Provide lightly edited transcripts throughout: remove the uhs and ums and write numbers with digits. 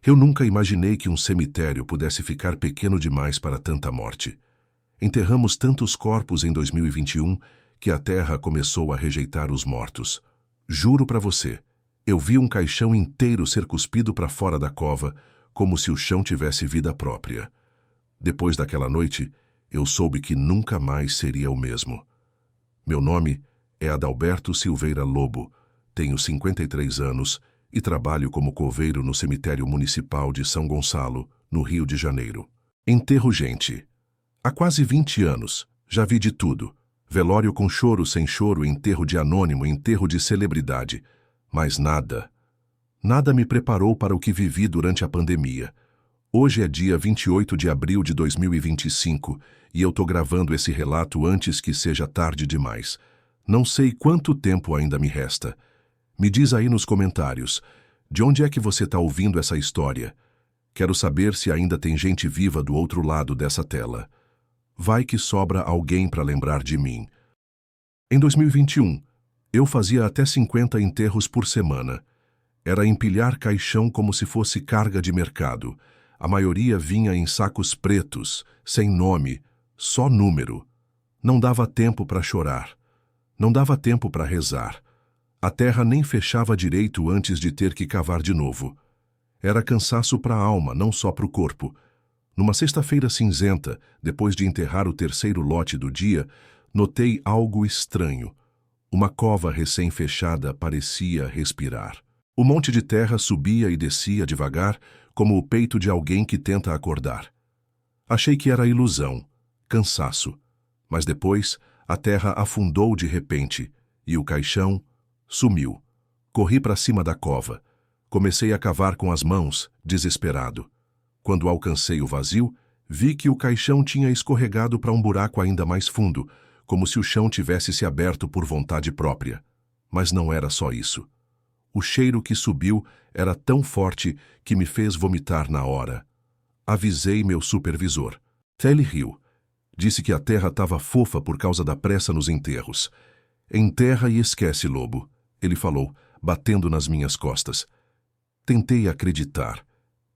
Eu nunca imaginei que um cemitério pudesse ficar pequeno demais para tanta morte. Enterramos tantos corpos em 2021 que a terra começou a rejeitar os mortos. Juro para você, eu vi um caixão inteiro ser cuspido para fora da cova, como se o chão tivesse vida própria. Depois daquela noite, eu soube que nunca mais seria o mesmo. Meu nome é Adalberto Silveira Lobo, tenho 53 anos e trabalho como coveiro no cemitério municipal de São Gonçalo, no Rio de Janeiro. Enterro gente. Há quase 20 anos, já vi de tudo. Velório com choro, sem choro, enterro de anônimo, enterro de celebridade. Mas nada me preparou para o que vivi durante a pandemia. Hoje é dia 28 de abril de 2025 e eu tô gravando esse relato antes que seja tarde demais. Não sei quanto tempo ainda me resta. Me diz aí nos comentários, de onde é que você tá ouvindo essa história? Quero saber se ainda tem gente viva do outro lado dessa tela. Vai que sobra alguém para lembrar de mim. Em 2021, eu fazia até 50 enterros por semana. Era empilhar caixão como se fosse carga de mercado. A maioria vinha em sacos pretos, sem nome, só número. Não dava tempo para chorar. Não dava tempo para rezar. A terra nem fechava direito antes de ter que cavar de novo. Era cansaço para a alma, não só para o corpo. Numa sexta-feira cinzenta, depois de enterrar o terceiro lote do dia, notei algo estranho. Uma cova recém-fechada parecia respirar. O monte de terra subia e descia devagar, como o peito de alguém que tenta acordar. Achei que era ilusão, cansaço. Mas depois, a terra afundou de repente, e o caixão sumiu. Corri para cima da cova. Comecei a cavar com as mãos, desesperado. Quando alcancei o vazio, vi que o caixão tinha escorregado para um buraco ainda mais fundo, como se o chão tivesse se aberto por vontade própria. Mas não era só isso. O cheiro que subiu era tão forte que me fez vomitar na hora. Avisei meu supervisor. Ele riu. Disse que a terra estava fofa por causa da pressa nos enterros. Enterra e esquece, Lobo, ele falou, batendo nas minhas costas. Tentei acreditar.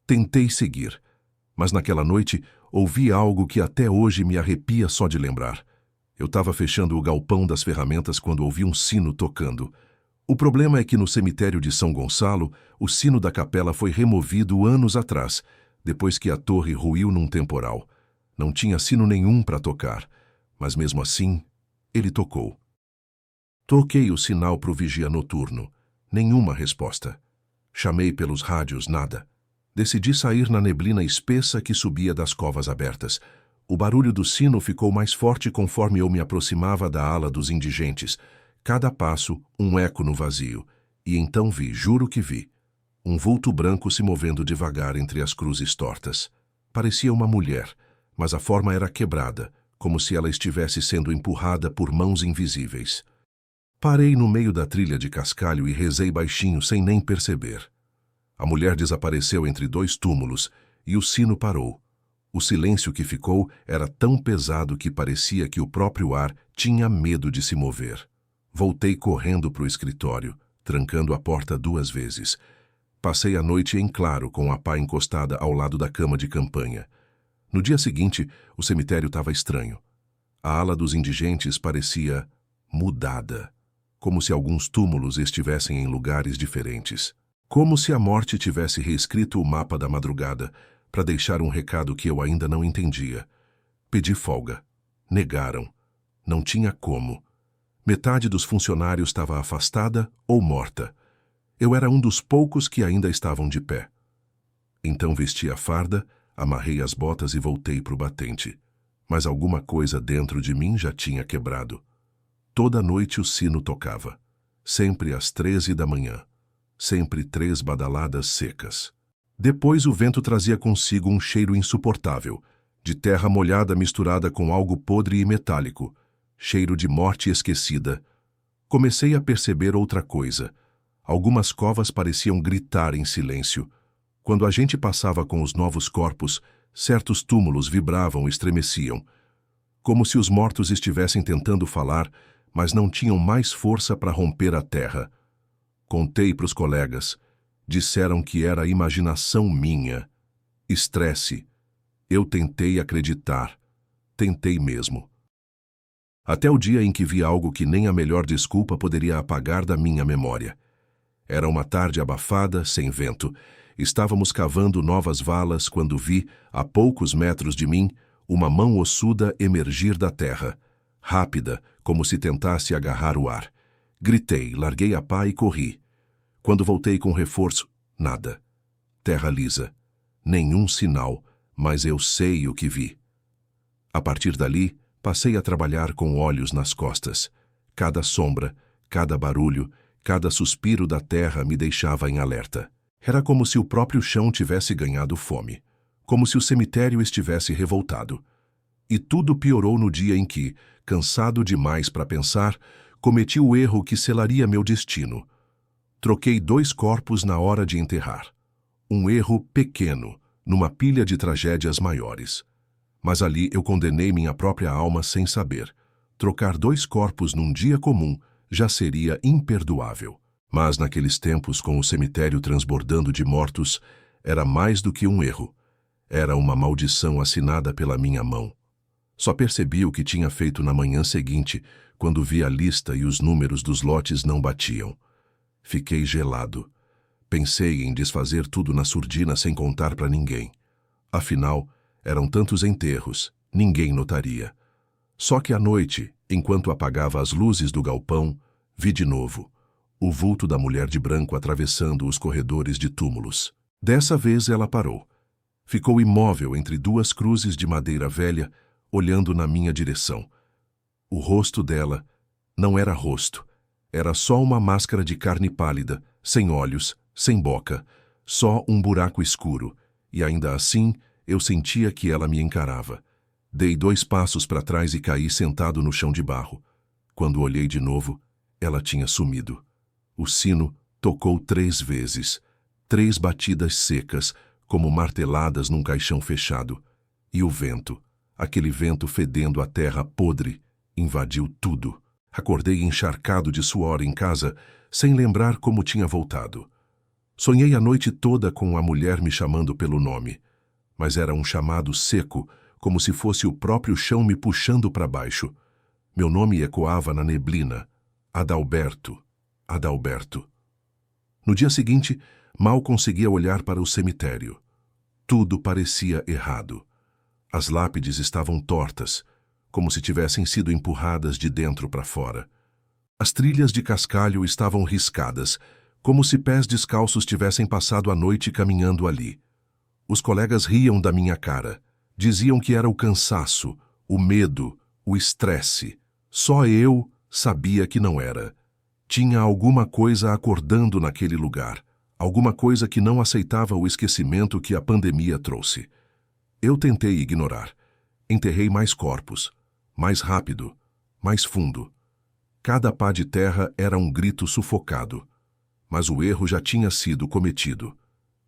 Tentei seguir. Mas naquela noite ouvi algo que até hoje me arrepia só de lembrar. Eu estava fechando o galpão das ferramentas quando ouvi um sino tocando. O problema é que no cemitério de São Gonçalo, o sino da capela foi removido anos atrás, depois que a torre ruiu num temporal. Não tinha sino nenhum para tocar, mas mesmo assim, ele tocou. Troquei o sinal para o vigia noturno. Nenhuma resposta. Chamei pelos rádios, nada. Decidi sair na neblina espessa que subia das covas abertas. O barulho do sino ficou mais forte conforme eu me aproximava da ala dos indigentes. Cada passo, um eco no vazio. E então vi, juro que vi, um vulto branco se movendo devagar entre as cruzes tortas. Parecia uma mulher, mas a forma era quebrada, como se ela estivesse sendo empurrada por mãos invisíveis. Parei no meio da trilha de cascalho e rezei baixinho sem nem perceber. A mulher desapareceu entre dois túmulos e o sino parou. O silêncio que ficou era tão pesado que parecia que o próprio ar tinha medo de se mover. Voltei correndo para o escritório, trancando a porta 2 vezes. Passei a noite em claro com a pá encostada ao lado da cama de campanha. No dia seguinte, o cemitério estava estranho. A ala dos indigentes parecia mudada, como se alguns túmulos estivessem em lugares diferentes. Como se a morte tivesse reescrito o mapa da madrugada para deixar um recado que eu ainda não entendia. Pedi folga. Negaram. Não tinha como. Metade dos funcionários estava afastada ou morta. Eu era um dos poucos que ainda estavam de pé. Então vesti a farda, amarrei as botas e voltei para o batente. Mas alguma coisa dentro de mim já tinha quebrado. Toda noite o sino tocava. Sempre às 13 da manhã. Sempre 3 badaladas secas. Depois o vento trazia consigo um cheiro insuportável, de terra molhada misturada com algo podre e metálico, cheiro de morte esquecida. Comecei a perceber outra coisa. Algumas covas pareciam gritar em silêncio. Quando a gente passava com os novos corpos, certos túmulos vibravam e estremeciam, como se os mortos estivessem tentando falar, mas não tinham mais força para romper a terra. Contei para os colegas. Disseram que era imaginação minha. Estresse. Eu tentei acreditar. Tentei mesmo. Até o dia em que vi algo que nem a melhor desculpa poderia apagar da minha memória. Era uma tarde abafada, sem vento. Estávamos cavando novas valas quando vi, a poucos metros de mim, uma mão ossuda emergir da terra. Rápida, como se tentasse agarrar o ar. Gritei, larguei a pá e corri. Quando voltei com reforço, nada. Terra lisa. Nenhum sinal, mas eu sei o que vi. A partir dali, passei a trabalhar com olhos nas costas. Cada sombra, cada barulho, cada suspiro da terra me deixava em alerta. Era como se o próprio chão tivesse ganhado fome. Como se o cemitério estivesse revoltado. E tudo piorou no dia em que, cansado demais para pensar, cometi o erro que selaria meu destino. Troquei 2 corpos na hora de enterrar. Um erro pequeno, numa pilha de tragédias maiores. Mas ali eu condenei minha própria alma sem saber. Trocar 2 corpos num dia comum já seria imperdoável. Mas naqueles tempos, com o cemitério transbordando de mortos, era mais do que um erro. Era uma maldição assinada pela minha mão. Só percebi o que tinha feito na manhã seguinte, quando vi a lista e os números dos lotes não batiam. Fiquei gelado. Pensei em desfazer tudo na surdina sem contar para ninguém. Afinal, eram tantos enterros, ninguém notaria. Só que à noite, enquanto apagava as luzes do galpão, vi de novo o vulto da mulher de branco atravessando os corredores de túmulos. Dessa vez ela parou. Ficou imóvel entre 2 cruzes de madeira velha, olhando na minha direção. O rosto dela não era rosto. Era só uma máscara de carne pálida, sem olhos, sem boca, só um buraco escuro, e ainda assim eu sentia que ela me encarava. Dei 2 passos para trás e caí sentado no chão de barro. Quando olhei de novo, ela tinha sumido. O sino tocou 3 vezes, 3 batidas secas, como marteladas num caixão fechado. E o vento, aquele vento fedendo a terra podre, invadiu tudo. Acordei encharcado de suor em casa, sem lembrar como tinha voltado. Sonhei a noite toda com a mulher me chamando pelo nome, mas era um chamado seco, como se fosse o próprio chão me puxando para baixo. Meu nome ecoava na neblina. Adalberto, Adalberto. No dia seguinte, mal conseguia olhar para o cemitério. Tudo parecia errado. As lápides estavam tortas, como se tivessem sido empurradas de dentro para fora. As trilhas de cascalho estavam riscadas, como se pés descalços tivessem passado a noite caminhando ali. Os colegas riam da minha cara. Diziam que era o cansaço, o medo, o estresse. Só eu sabia que não era. Tinha alguma coisa acordando naquele lugar, alguma coisa que não aceitava o esquecimento que a pandemia trouxe. Eu tentei ignorar. Enterrei mais corpos, mais rápido, mais fundo. Cada pá de terra era um grito sufocado. Mas o erro já tinha sido cometido.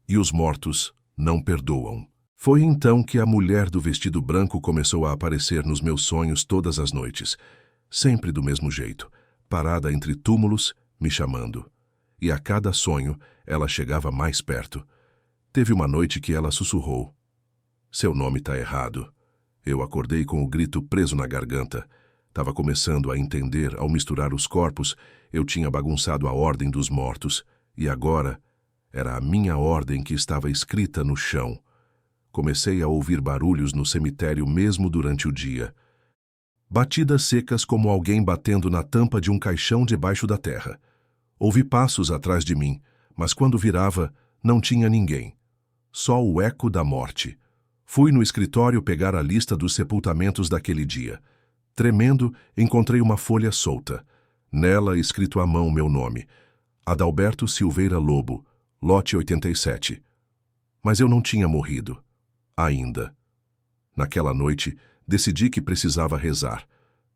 E os mortos não perdoam. Foi então que a mulher do vestido branco começou a aparecer nos meus sonhos todas as noites, sempre do mesmo jeito, parada entre túmulos, me chamando. E a cada sonho, ela chegava mais perto. Teve uma noite que ela sussurrou. Seu nome tá errado. Eu acordei com o grito preso na garganta. Tava começando a entender, ao misturar os corpos, eu tinha bagunçado a ordem dos mortos, e agora era a minha ordem que estava escrita no chão. Comecei a ouvir barulhos no cemitério mesmo durante o dia. Batidas secas como alguém batendo na tampa de um caixão debaixo da terra. Ouvi passos atrás de mim, mas quando virava, não tinha ninguém. Só o eco da morte. Fui no escritório pegar a lista dos sepultamentos daquele dia. Tremendo, encontrei uma folha solta. Nela, escrito à mão, meu nome. Adalberto Silveira Lobo, lote 87. Mas eu não tinha morrido. Ainda. Naquela noite, decidi que precisava rezar.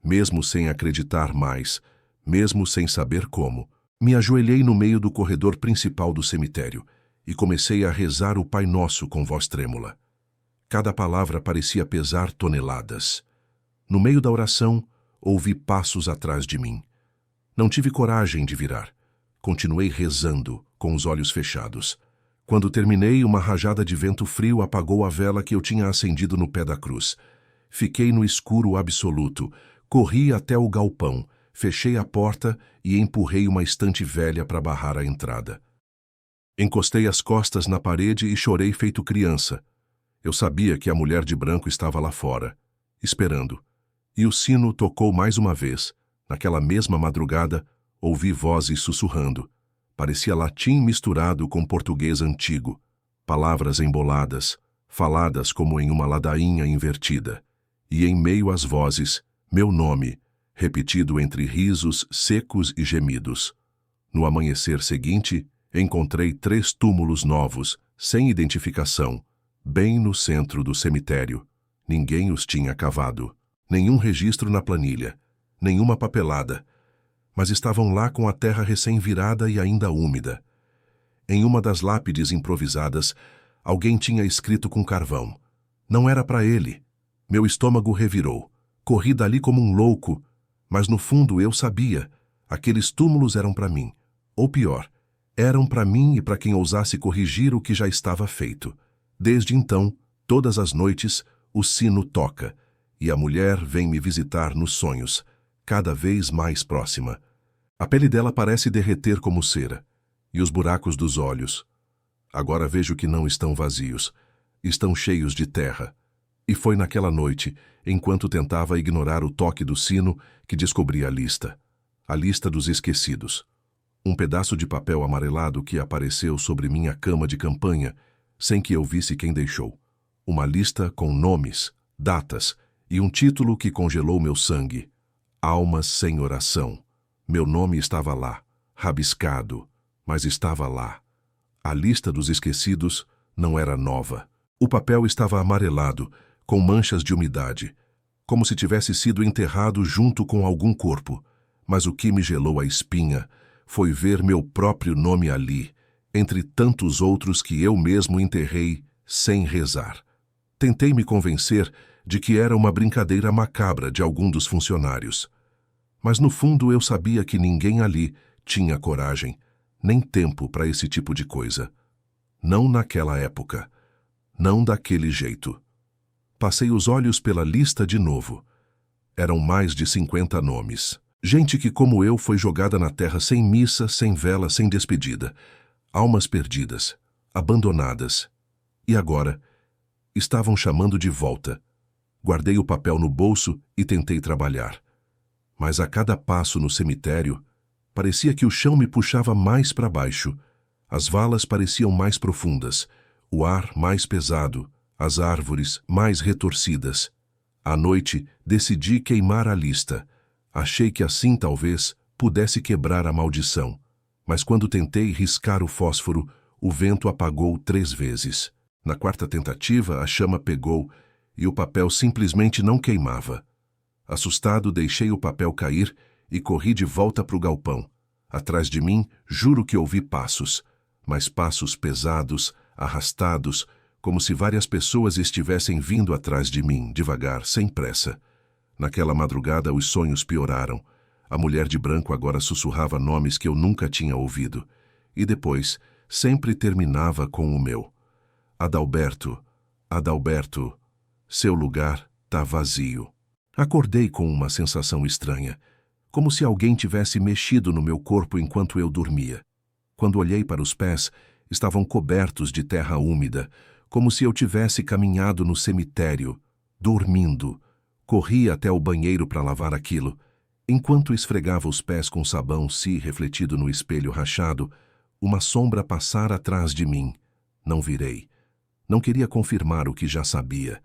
Mesmo sem acreditar mais, mesmo sem saber como, me ajoelhei no meio do corredor principal do cemitério e comecei a rezar o Pai Nosso com voz trêmula. Cada palavra parecia pesar toneladas. No meio da oração, ouvi passos atrás de mim. Não tive coragem de virar. Continuei rezando, com os olhos fechados. Quando terminei, uma rajada de vento frio apagou a vela que eu tinha acendido no pé da cruz. Fiquei no escuro absoluto. Corri até o galpão, fechei a porta e empurrei uma estante velha para barrar a entrada. Encostei as costas na parede e chorei feito criança. Eu sabia que a mulher de branco estava lá fora, esperando. E o sino tocou mais uma vez. Naquela mesma madrugada, ouvi vozes sussurrando. Parecia latim misturado com português antigo. Palavras emboladas, faladas como em uma ladainha invertida. E em meio às vozes, meu nome, repetido entre risos secos e gemidos. No amanhecer seguinte, encontrei 3 túmulos novos, sem identificação, bem no centro do cemitério. Ninguém os tinha cavado. Nenhum registro na planilha, nenhuma papelada. Mas estavam lá com a terra recém-virada e ainda úmida. Em uma das lápides improvisadas, alguém tinha escrito com carvão. Não era para ele. Meu estômago revirou. Corri dali como um louco, mas no fundo eu sabia. Aqueles túmulos eram para mim. Ou pior, eram para mim e para quem ousasse corrigir o que já estava feito. Desde então, todas as noites, o sino toca, e a mulher vem me visitar nos sonhos, cada vez mais próxima. A pele dela parece derreter como cera, e os buracos dos olhos. Agora vejo que não estão vazios, estão cheios de terra. E foi naquela noite, enquanto tentava ignorar o toque do sino, que descobri a lista dos esquecidos. Um pedaço de papel amarelado que apareceu sobre minha cama de campanha, sem que eu visse quem deixou. Uma lista com nomes, datas e um título que congelou meu sangue. Almas sem oração. Meu nome estava lá, rabiscado, mas estava lá. A lista dos esquecidos não era nova. O papel estava amarelado, com manchas de umidade, como se tivesse sido enterrado junto com algum corpo. Mas o que me gelou a espinha foi ver meu próprio nome ali, entre tantos outros que eu mesmo enterrei sem rezar. Tentei me convencer de que era uma brincadeira macabra de algum dos funcionários. Mas no fundo eu sabia que ninguém ali tinha coragem, nem tempo para esse tipo de coisa. Não naquela época. Não daquele jeito. Passei os olhos pela lista de novo. Eram mais de 50 nomes. Gente que, como eu, foi jogada na terra sem missa, sem vela, sem despedida. Almas perdidas, abandonadas. E agora, estavam chamando de volta. Guardei o papel no bolso e tentei trabalhar. Mas a cada passo no cemitério, parecia que o chão me puxava mais para baixo. As valas pareciam mais profundas, o ar mais pesado, as árvores mais retorcidas. À noite, decidi queimar a lista. Achei que assim, talvez, pudesse quebrar a maldição. Mas quando tentei riscar o fósforo, o vento apagou 3 vezes. Na 4ª tentativa, a chama pegou e o papel simplesmente não queimava. Assustado, deixei o papel cair e corri de volta para o galpão. Atrás de mim, juro que ouvi passos, mas passos pesados, arrastados, como se várias pessoas estivessem vindo atrás de mim, devagar, sem pressa. Naquela madrugada, os sonhos pioraram. A mulher de branco agora sussurrava nomes que eu nunca tinha ouvido. E depois, sempre terminava com o meu. Adalberto, Adalberto, seu lugar tá vazio. Acordei com uma sensação estranha, como se alguém tivesse mexido no meu corpo enquanto eu dormia. Quando olhei para os pés, estavam cobertos de terra úmida, como se eu tivesse caminhado no cemitério, dormindo. Corri até o banheiro para lavar aquilo. Enquanto esfregava os pés com sabão refletido no espelho rachado, uma sombra passara atrás de mim. Não virei. Não queria confirmar o que já sabia.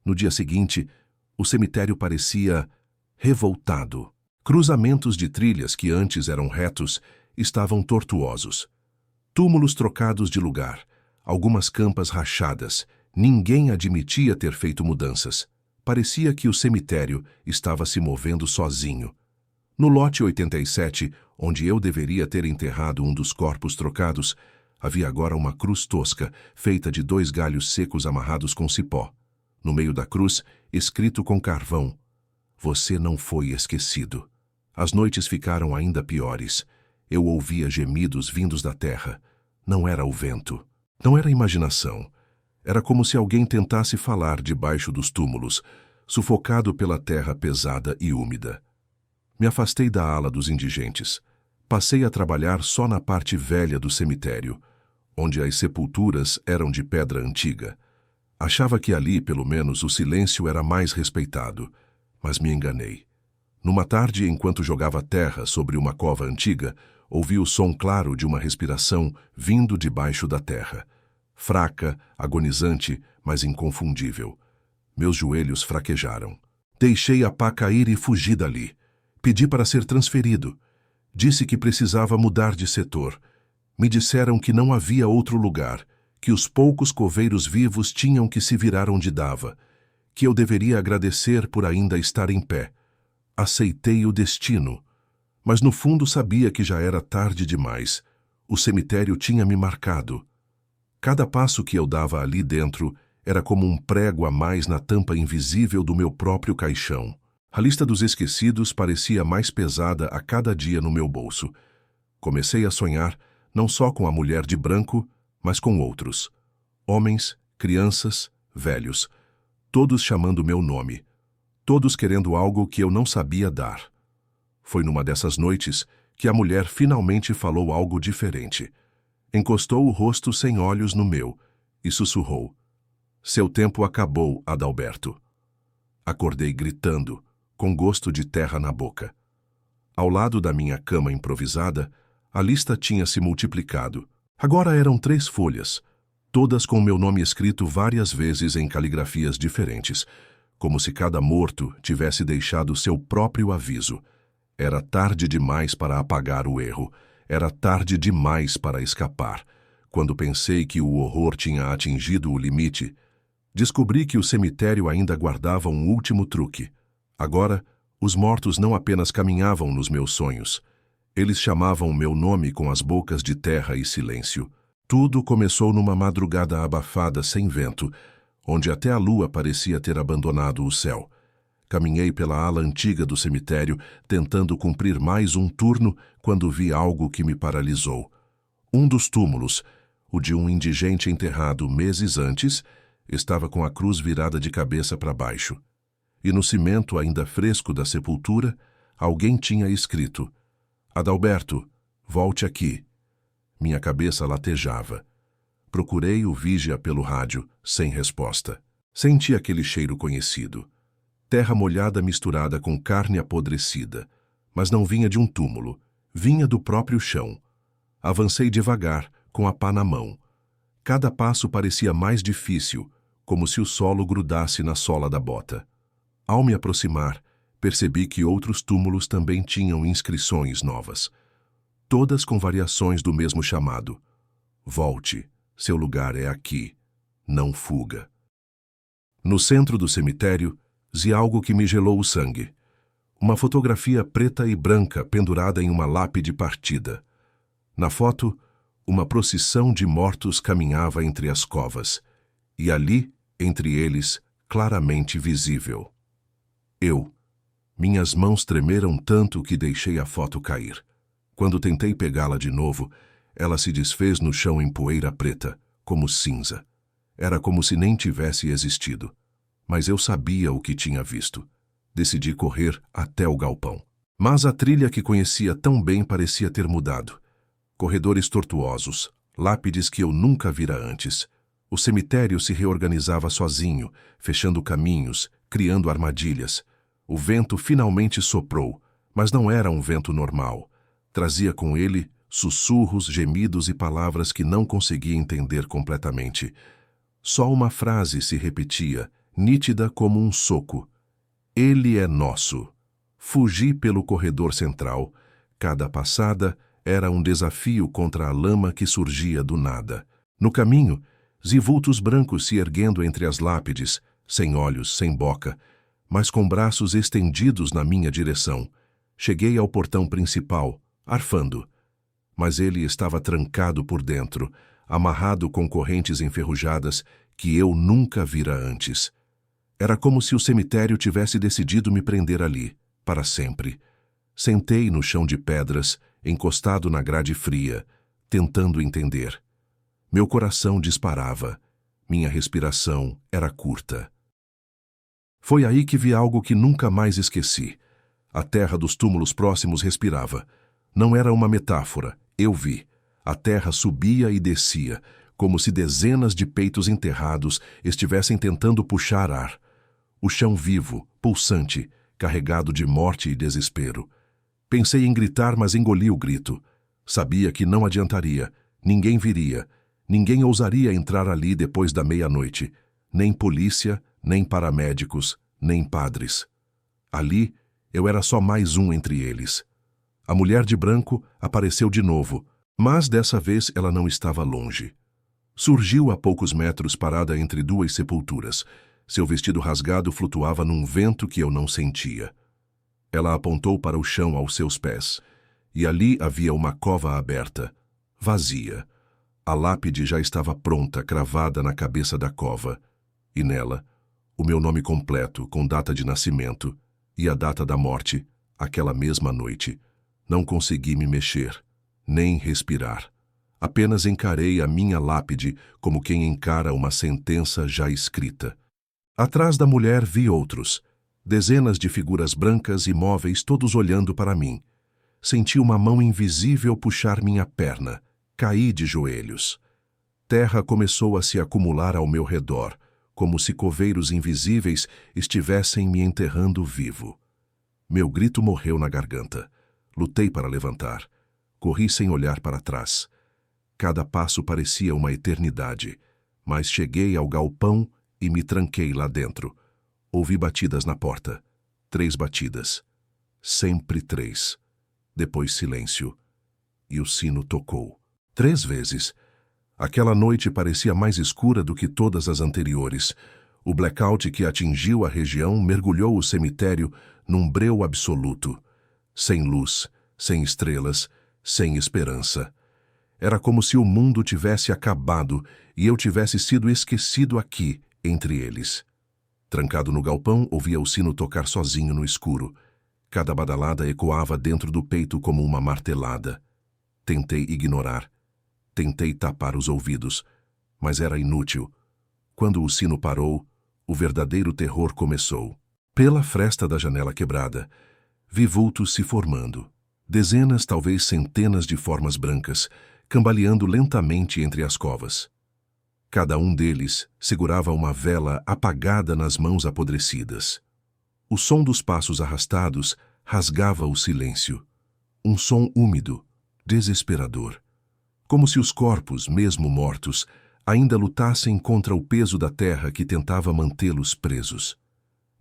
No dia seguinte, o cemitério parecia revoltado. Cruzamentos de trilhas que antes eram retos estavam tortuosos. Túmulos trocados de lugar, algumas campas rachadas. Ninguém admitia ter feito mudanças. Parecia que o cemitério estava se movendo sozinho. No lote 87, onde eu deveria ter enterrado um dos corpos trocados, havia agora uma cruz tosca, feita de 2 galhos secos amarrados com cipó. No meio da cruz, escrito com carvão: "Você não foi esquecido." As noites ficaram ainda piores. Eu ouvia gemidos vindos da terra. Não era o vento. Não era imaginação. Era como se alguém tentasse falar debaixo dos túmulos, sufocado pela terra pesada e úmida. Me afastei da ala dos indigentes. Passei a trabalhar só na parte velha do cemitério, onde as sepulturas eram de pedra antiga. Achava que ali, pelo menos, o silêncio era mais respeitado, mas me enganei. Numa tarde, enquanto jogava terra sobre uma cova antiga, ouvi o som claro de uma respiração vindo debaixo da terra. Fraca, agonizante, mas inconfundível. Meus joelhos fraquejaram. Deixei a pá cair e fugi dali. Pedi para ser transferido. Disse que precisava mudar de setor. Me disseram que não havia outro lugar, que os poucos coveiros vivos tinham que se virar onde dava, que eu deveria agradecer por ainda estar em pé. Aceitei o destino, mas no fundo sabia que já era tarde demais. O cemitério tinha me marcado. Cada passo que eu dava ali dentro era como um prego a mais na tampa invisível do meu próprio caixão. A lista dos esquecidos parecia mais pesada a cada dia no meu bolso. Comecei a sonhar não só com a mulher de branco, mas com outros. Homens, crianças, velhos, todos chamando meu nome, todos querendo algo que eu não sabia dar. Foi numa dessas noites que a mulher finalmente falou algo diferente. Encostou o rosto sem olhos no meu e sussurrou: "Seu tempo acabou, Adalberto." Acordei gritando, com gosto de terra na boca. Ao lado da minha cama improvisada, a lista tinha se multiplicado. Agora eram 3 folhas, todas com meu nome escrito várias vezes em caligrafias diferentes, como se cada morto tivesse deixado seu próprio aviso. Era tarde demais para apagar o erro. Era tarde demais para escapar. Quando pensei que o horror tinha atingido o limite, descobri que o cemitério ainda guardava um último truque. Agora, os mortos não apenas caminhavam nos meus sonhos. Eles chamavam meu nome com as bocas de terra e silêncio. Tudo começou numa madrugada abafada sem vento, onde até a lua parecia ter abandonado o céu. Caminhei pela ala antiga do cemitério, tentando cumprir mais um turno, quando vi algo que me paralisou. Um dos túmulos, o de um indigente enterrado meses antes, estava com a cruz virada de cabeça para baixo. E no cimento ainda fresco da sepultura, alguém tinha escrito: "Adalberto, volte aqui." Minha cabeça latejava. Procurei o vigia pelo rádio, sem resposta. Senti aquele cheiro conhecido. Terra molhada misturada com carne apodrecida. Mas não vinha de um túmulo, vinha do próprio chão. Avancei devagar, com a pá na mão. Cada passo parecia mais difícil, como se o solo grudasse na sola da bota. Ao me aproximar, percebi que outros túmulos também tinham inscrições novas. Todas com variações do mesmo chamado. Volte, seu lugar é aqui, não fuga. No centro do cemitério, vi algo que me gelou o sangue. Uma fotografia preta e branca pendurada em uma lápide partida. Na foto, uma procissão de mortos caminhava entre as covas, e ali, entre eles, claramente visível. Eu. Minhas mãos tremeram tanto que deixei a foto cair. Quando tentei pegá-la de novo, ela se desfez no chão em poeira preta, como cinza. Era como se nem tivesse existido. Mas eu sabia o que tinha visto. Decidi correr até o galpão. Mas a trilha que conhecia tão bem parecia ter mudado. Corredores tortuosos, lápides que eu nunca vira antes. O cemitério se reorganizava sozinho, fechando caminhos, criando armadilhas. O vento finalmente soprou, mas não era um vento normal. Trazia com ele sussurros, gemidos e palavras que não conseguia entender completamente. Só uma frase se repetia, nítida como um soco. Ele é nosso. Fugi pelo corredor central. Cada passada era um desafio contra a lama que surgia do nada. No caminho, vi vultos brancos se erguendo entre as lápides, sem olhos, sem boca, mas com braços estendidos na minha direção. Cheguei ao portão principal, arfando. Mas ele estava trancado por dentro, amarrado com correntes enferrujadas que eu nunca vira antes. Era como se o cemitério tivesse decidido me prender ali, para sempre. Sentei no chão de pedras, encostado na grade fria, tentando entender. Meu coração disparava. Minha respiração era curta. Foi aí que vi algo que nunca mais esqueci. A terra dos túmulos próximos respirava. Não era uma metáfora, eu vi. A terra subia e descia, como se dezenas de peitos enterrados estivessem tentando puxar ar. O chão vivo, pulsante, carregado de morte e desespero. Pensei em gritar, mas engoli o grito. Sabia que não adiantaria, ninguém viria, ninguém ousaria entrar ali depois da meia-noite. Nem polícia, nem paramédicos, nem padres. Ali, eu era só mais um entre eles. A mulher de branco apareceu de novo, mas dessa vez ela não estava longe. Surgiu a poucos metros parada entre duas sepulturas. Seu vestido rasgado flutuava num vento que eu não sentia. Ela apontou para o chão aos seus pés, e ali havia uma cova aberta, vazia. A lápide já estava pronta, cravada na cabeça da cova, e nela, o meu nome completo, com data de nascimento, e a data da morte, aquela mesma noite. Não consegui me mexer, nem respirar. Apenas encarei a minha lápide como quem encara uma sentença já escrita. Atrás da mulher vi outros, dezenas de figuras brancas imóveis, todos olhando para mim. Senti uma mão invisível puxar minha perna. Caí de joelhos. Terra começou a se acumular ao meu redor, como se coveiros invisíveis estivessem me enterrando vivo. Meu grito morreu na garganta. Lutei para levantar. Corri sem olhar para trás. Cada passo parecia uma eternidade, mas cheguei ao galpão e me tranquei lá dentro. Ouvi batidas na porta. 3 batidas. Sempre 3. Depois silêncio. E o sino tocou. 3 vezes. Aquela noite parecia mais escura do que todas as anteriores. O blackout que atingiu a região mergulhou o cemitério num breu absoluto. Sem luz, sem estrelas, sem esperança. Era como se o mundo tivesse acabado e eu tivesse sido esquecido aqui, entre eles. Trancado no galpão, ouvia o sino tocar sozinho no escuro. Cada badalada ecoava dentro do peito como uma martelada. Tentei ignorar. Tentei tapar os ouvidos, mas era inútil. Quando o sino parou, o verdadeiro terror começou. Pela fresta da janela quebrada, vi vultos se formando. Dezenas, talvez centenas de formas brancas, cambaleando lentamente entre as covas. Cada um deles segurava uma vela apagada nas mãos apodrecidas. O som dos passos arrastados rasgava o silêncio. Um som úmido, desesperador. Como se os corpos, mesmo mortos, ainda lutassem contra o peso da terra que tentava mantê-los presos.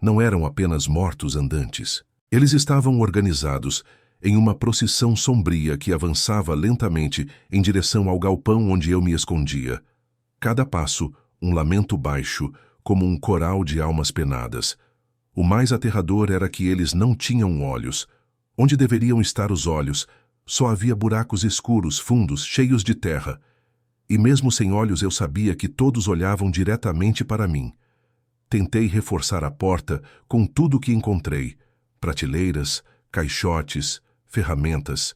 Não eram apenas mortos andantes. Eles estavam organizados em uma procissão sombria que avançava lentamente em direção ao galpão onde eu me escondia. Cada passo, um lamento baixo, como um coral de almas penadas. O mais aterrador era que eles não tinham olhos. Onde deveriam estar os olhos, só havia buracos escuros, fundos, cheios de terra. E mesmo sem olhos eu sabia que todos olhavam diretamente para mim. Tentei reforçar a porta com tudo o que encontrei. Prateleiras, caixotes, ferramentas.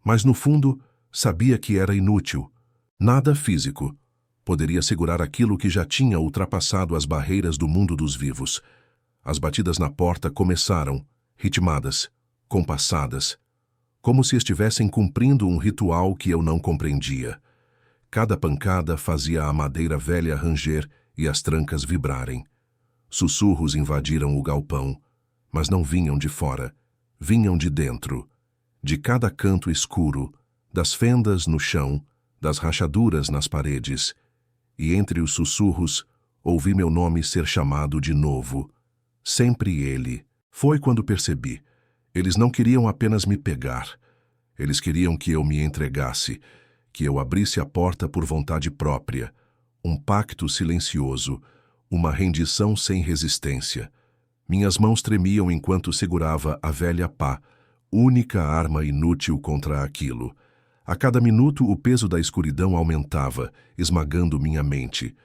Mas no fundo, sabia que era inútil. Nada físico poderia segurar aquilo que já tinha ultrapassado as barreiras do mundo dos vivos. As batidas na porta começaram, ritmadas, compassadas, como se estivessem cumprindo um ritual que eu não compreendia. Cada pancada fazia a madeira velha ranger e as trancas vibrarem. Sussurros invadiram o galpão, mas não vinham de fora, vinham de dentro, de cada canto escuro, das fendas no chão, das rachaduras nas paredes. E entre os sussurros, ouvi meu nome ser chamado de novo. Sempre ele. Foi quando percebi. Eles não queriam apenas me pegar. Eles queriam que eu me entregasse, que eu abrisse a porta por vontade própria. Um pacto silencioso, uma rendição sem resistência. Minhas mãos tremiam enquanto segurava a velha pá, única arma inútil contra aquilo. A cada minuto o peso da escuridão aumentava, esmagando minha mente.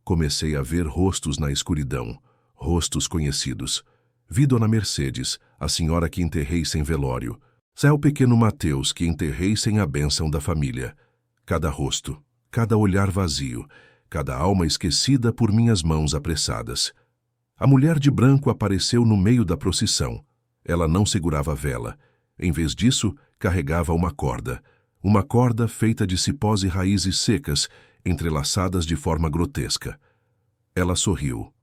Comecei a ver rostos na escuridão, rostos conhecidos. Vi Dona Mercedes, a senhora que enterrei sem velório. Zé o pequeno Mateus, que enterrei sem a bênção da família. Cada rosto, cada olhar vazio, cada alma esquecida por minhas mãos apressadas. A mulher de branco apareceu no meio da procissão. Ela não segurava a vela. Em vez disso, carregava uma corda feita de cipós e raízes secas, entrelaçadas de forma grotesca. Ela sorriu.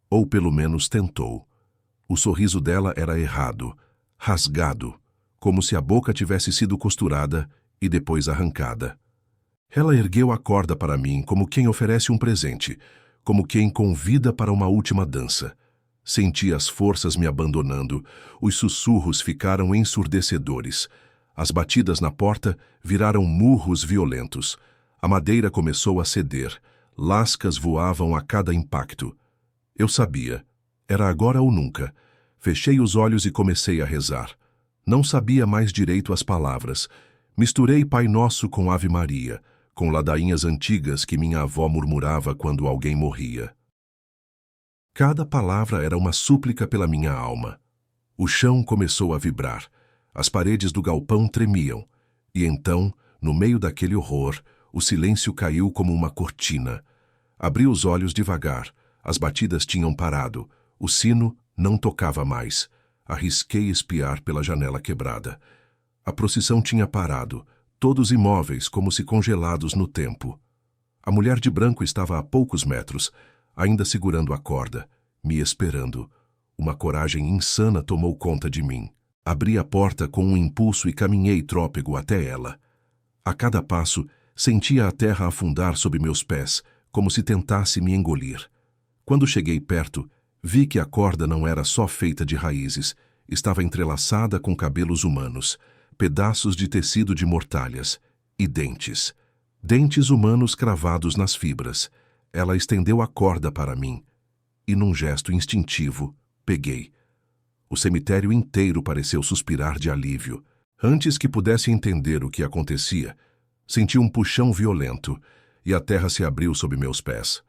Ou pelo menos tentou. O sorriso dela era errado, rasgado, como se a boca tivesse sido costurada e depois arrancada. Ela ergueu a corda para mim como quem oferece um presente, como quem convida para uma última dança. Senti as forças me abandonando, os sussurros ficaram ensurdecedores. As batidas na porta viraram murros violentos. A madeira começou a ceder, lascas voavam a cada impacto. Eu sabia, era agora ou nunca. Fechei os olhos e comecei a rezar. Não sabia mais direito as palavras. Misturei Pai Nosso com Ave Maria, com ladainhas antigas que minha avó murmurava quando alguém morria. Cada palavra era uma súplica pela minha alma. O chão começou a vibrar. As paredes do galpão tremiam. E então, no meio daquele horror, o silêncio caiu como uma cortina. Abri os olhos devagar. As batidas tinham parado. O sino não tocava mais. Arrisquei espiar pela janela quebrada. A procissão tinha parado, todos imóveis como se congelados no tempo. A mulher de branco estava a poucos metros, ainda segurando a corda, me esperando. Uma coragem insana tomou conta de mim. Abri a porta com um impulso e caminhei trôpego até ela. A cada passo, sentia a terra afundar sob meus pés, como se tentasse me engolir. Quando cheguei perto, vi que a corda não era só feita de raízes, estava entrelaçada com cabelos humanos, pedaços de tecido de mortalhas e dentes. Dentes humanos cravados nas fibras. Ela estendeu a corda para mim e, num gesto instintivo, peguei. O cemitério inteiro pareceu suspirar de alívio. Antes que pudesse entender o que acontecia, senti um puxão violento e a terra se abriu sob meus pés.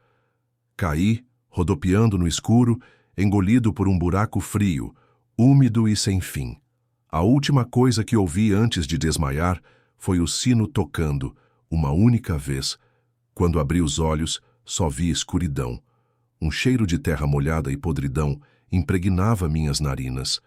Caí, rodopiando no escuro, engolido por um buraco frio, úmido e sem fim. A última coisa que ouvi antes de desmaiar foi o sino tocando, uma única vez. Quando abri os olhos, só vi escuridão. Um cheiro de terra molhada e podridão impregnava minhas narinas.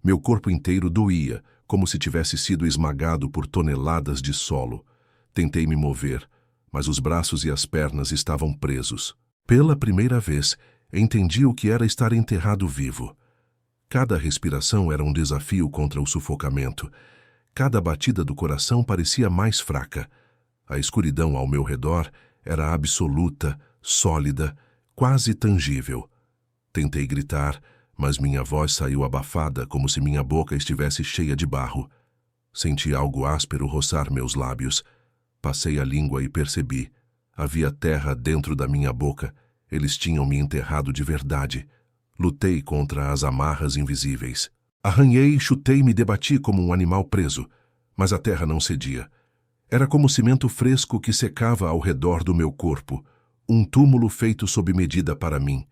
Meu corpo inteiro doía, como se tivesse sido esmagado por toneladas de solo. Tentei me mover, mas os braços e as pernas estavam presos. Pela primeira vez, entendi o que era estar enterrado vivo. Cada respiração era um desafio contra o sufocamento. Cada batida do coração parecia mais fraca. A escuridão ao meu redor era absoluta, sólida, quase tangível. Tentei gritar, mas minha voz saiu abafada, como se minha boca estivesse cheia de barro. Senti algo áspero roçar meus lábios. Passei a língua e percebi. Havia terra dentro da minha boca. Eles tinham me enterrado de verdade. Lutei contra as amarras invisíveis. Arranhei, chutei e me debati como um animal preso, mas a terra não cedia. Era como cimento fresco que secava ao redor do meu corpo, um túmulo feito sob medida para mim.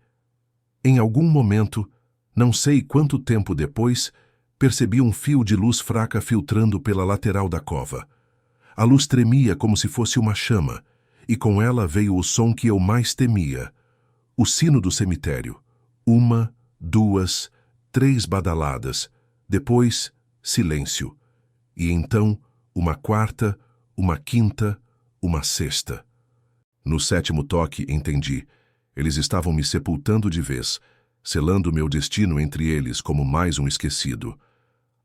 Em algum momento, não sei quanto tempo depois, percebi um fio de luz fraca filtrando pela lateral da cova. A luz tremia como se fosse uma chama, e com ela veio o som que eu mais temia, o sino do cemitério. 1, 2, 3 badaladas, depois silêncio, e então uma quarta, uma quinta, uma sexta. No 7º toque entendi, eles estavam me sepultando de vez, selando meu destino entre eles como mais um esquecido.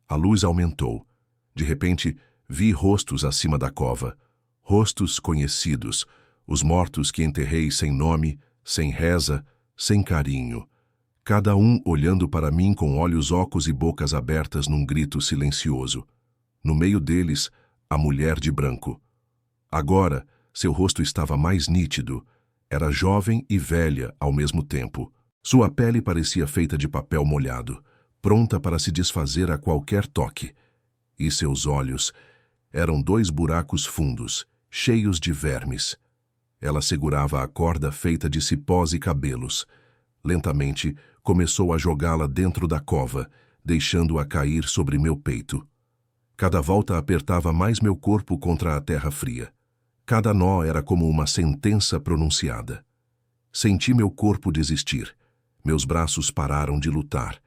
A luz aumentou. De repente, vi rostos acima da cova, rostos conhecidos, os mortos que enterrei sem nome, sem reza, sem carinho. Cada um olhando para mim com olhos ocos e bocas abertas num grito silencioso. No meio deles, a mulher de branco. Agora, seu rosto estava mais nítido. Era jovem e velha ao mesmo tempo. Sua pele parecia feita de papel molhado, pronta para se desfazer a qualquer toque. E seus olhos eram 2 buracos fundos, cheios de vermes. Ela segurava a corda feita de cipós e cabelos. Lentamente, começou a jogá-la dentro da cova, deixando-a cair sobre meu peito. Cada volta apertava mais meu corpo contra a terra fria. Cada nó era como uma sentença pronunciada. Senti meu corpo desistir. Meus braços pararam de lutar.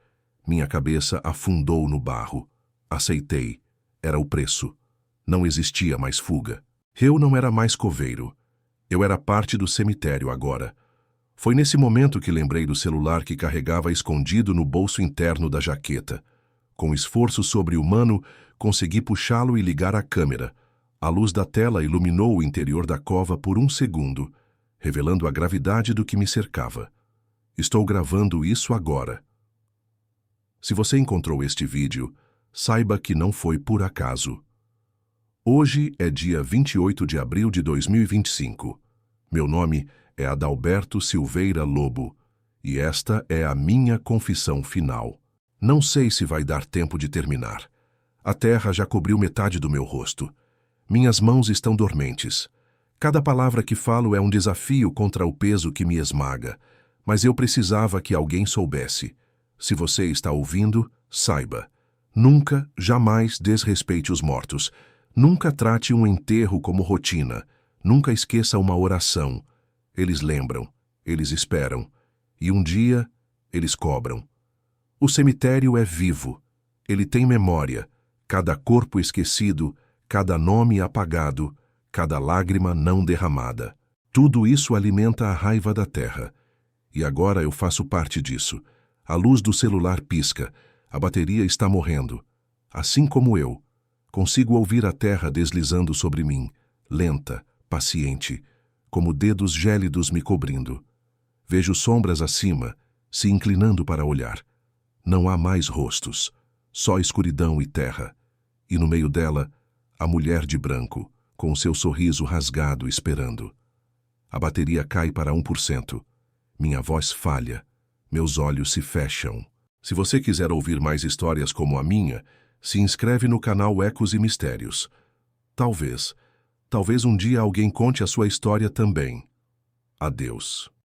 Minha cabeça afundou no barro. Aceitei. Era o preço. Não existia mais fuga. Eu não era mais coveiro. Eu era parte do cemitério agora. Foi nesse momento que lembrei do celular que carregava escondido no bolso interno da jaqueta. Com esforço sobre-humano, consegui puxá-lo e ligar a câmera. A luz da tela iluminou o interior da cova por um segundo, revelando a gravidade do que me cercava. Estou gravando isso agora. Se você encontrou este vídeo, saiba que não foi por acaso. Hoje é dia 28 de abril de 2025. Meu nome é Adalberto Silveira Lobo, e esta é a minha confissão final. Não sei se vai dar tempo de terminar. A terra já cobriu metade do meu rosto. Minhas mãos estão dormentes. Cada palavra que falo é um desafio contra o peso que me esmaga, mas eu precisava que alguém soubesse. Se você está ouvindo, saiba. Nunca, jamais desrespeite os mortos. Nunca trate um enterro como rotina. Nunca esqueça uma oração. Eles lembram, eles esperam, e um dia eles cobram. O cemitério é vivo. Ele tem memória. Cada corpo esquecido, cada nome apagado, cada lágrima não derramada. Tudo isso alimenta a raiva da terra. E agora eu faço parte disso. A luz do celular pisca. A bateria está morrendo. Assim como eu, consigo ouvir a terra deslizando sobre mim, lenta, paciente, como dedos gélidos me cobrindo. Vejo sombras acima, se inclinando para olhar. Não há mais rostos, só escuridão e terra. E no meio dela, a mulher de branco, com seu sorriso rasgado esperando. A bateria cai para 1%. Minha voz falha. Meus olhos se fecham. Se você quiser ouvir mais histórias como a minha, se inscreve no canal Ecos e Mistérios. Talvez um dia alguém conte a sua história também. Adeus.